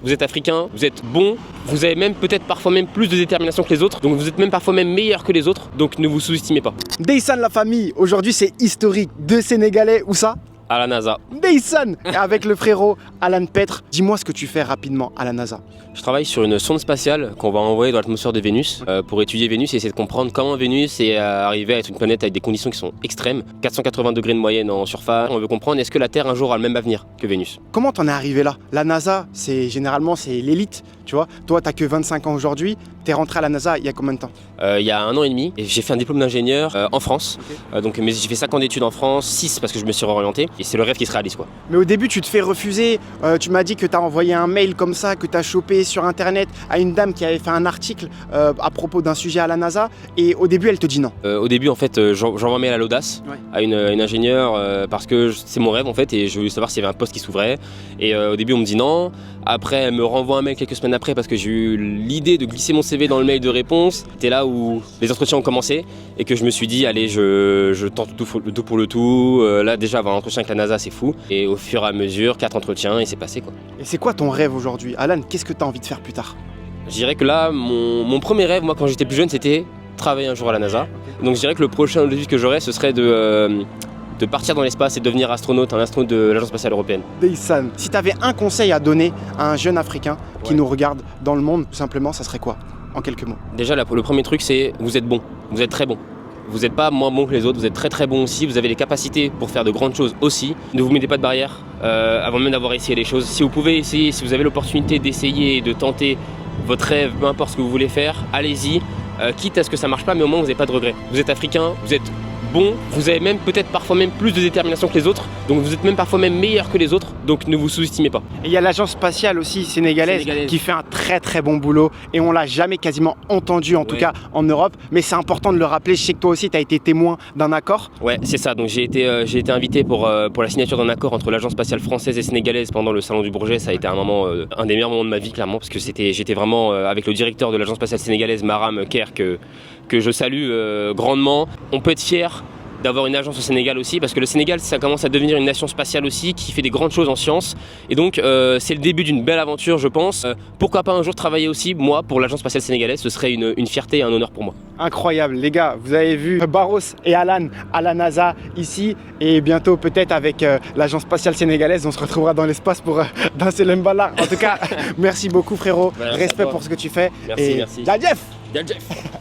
Vous êtes africain, vous êtes bon, vous avez même peut-être parfois même plus de détermination que les autres, donc vous êtes même parfois même meilleur que les autres, donc ne vous sous-estimez pas. Deysan la famille, aujourd'hui c'est historique. Deux Sénégalais, où ça? À la NASA. Deysan avec le frérot Alan Petre. Dis-moi ce que tu fais rapidement à la NASA. Je travaille sur une sonde spatiale qu'on va envoyer dans l'atmosphère de Vénus pour étudier Vénus et essayer de comprendre comment Vénus est arrivée à être une planète avec des conditions qui sont extrêmes, 480 degrés de moyenne en surface. On veut comprendre est-ce que la Terre un jour a le même avenir que Vénus. Comment t'en es arrivé là? La NASA, généralement c'est l'élite, tu vois. Toi t'as que 25 ans aujourd'hui, t'es rentré à la NASA il y a combien de temps? Il y a 1 an et demi, et j'ai fait un diplôme d'ingénieur en France. Mais j'ai fait 5 ans d'études en France, 6 parce que je me suis réorienté, et c'est le rêve qui se réalise quoi. Mais au début tu te fais refuser, tu m'as dit que t'as envoyé un mail comme ça, que t'as chopé sur internet à une dame qui avait fait un article à propos d'un sujet à la NASA, et au début elle te dit non. Au début en fait j'envoie un mail à l'audace, à une ingénieure parce que c'est mon rêve en fait et je voulais savoir s'il y avait un poste qui s'ouvrait, et au début on me dit non, après elle me renvoie un mail quelques semaines après parce que j'ai eu l'idée de glisser mon CV dans le mail de réponse. C'était là où les entretiens ont commencé et que je me suis dit allez je tente le tout pour le tout, là déjà avoir un entretien avec la NASA c'est fou, et au fur et à mesure 4 entretiens et c'est passé quoi. Et c'est quoi ton rêve aujourd'hui? Alan, qu'est-ce que t'as envie de faire plus tard? Je dirais que là mon premier rêve moi quand j'étais plus jeune c'était travailler un jour à la NASA, donc je dirais que le prochain objectif que j'aurais ce serait de partir dans l'espace et de devenir astronaute, un astronaute de l'Agence spatiale européenne. Deysan, si tu avais un conseil à donner à un jeune Africain qui nous regarde dans le monde, tout simplement, ça serait quoi? En quelques mots. Déjà, le premier truc, c'est vous êtes bon, vous êtes très bon. Vous n'êtes pas moins bon que les autres, vous êtes très très bon aussi, vous avez les capacités pour faire de grandes choses aussi. Ne vous mettez pas de barrières avant même d'avoir essayé les choses. Si vous pouvez essayer, si vous avez l'opportunité d'essayer et de tenter votre rêve, peu importe ce que vous voulez faire, allez-y, quitte à ce que ça marche pas, mais au moins vous n'avez pas de regrets. Vous êtes africain, vous êtes bon, vous avez même peut-être parfois même plus de détermination que les autres, donc vous êtes même parfois même meilleur que les autres, donc ne vous sous-estimez pas. Et il y a l'agence spatiale aussi sénégalaise qui fait un très très bon boulot, et on l'a jamais quasiment entendu en tout cas en Europe, mais c'est important de le rappeler. Je sais que toi aussi tu as été témoin d'un accord. Ouais, c'est ça, donc j'ai été invité pour la signature d'un accord entre l'agence spatiale française et sénégalaise pendant le salon du Bourget. Ça a été un moment, un des meilleurs moments de ma vie clairement, parce que j'étais vraiment avec le directeur de l'agence spatiale sénégalaise, Maram Kerr, que je salue grandement. On peut être fier d'avoir une agence au Sénégal aussi, parce que le Sénégal ça commence à devenir une nation spatiale aussi qui fait des grandes choses en sciences, et donc c'est le début d'une belle aventure je pense. Pourquoi pas un jour travailler aussi moi pour l'agence spatiale sénégalaise, ce serait une fierté et un honneur pour moi. Incroyable les gars, vous avez vu Barros et Alan à la NASA ici, et bientôt peut-être avec l'agence spatiale sénégalaise on se retrouvera dans l'espace pour danser l'embala. En tout cas merci beaucoup frérot, respect pour ce que tu fais. Merci. Djadjef.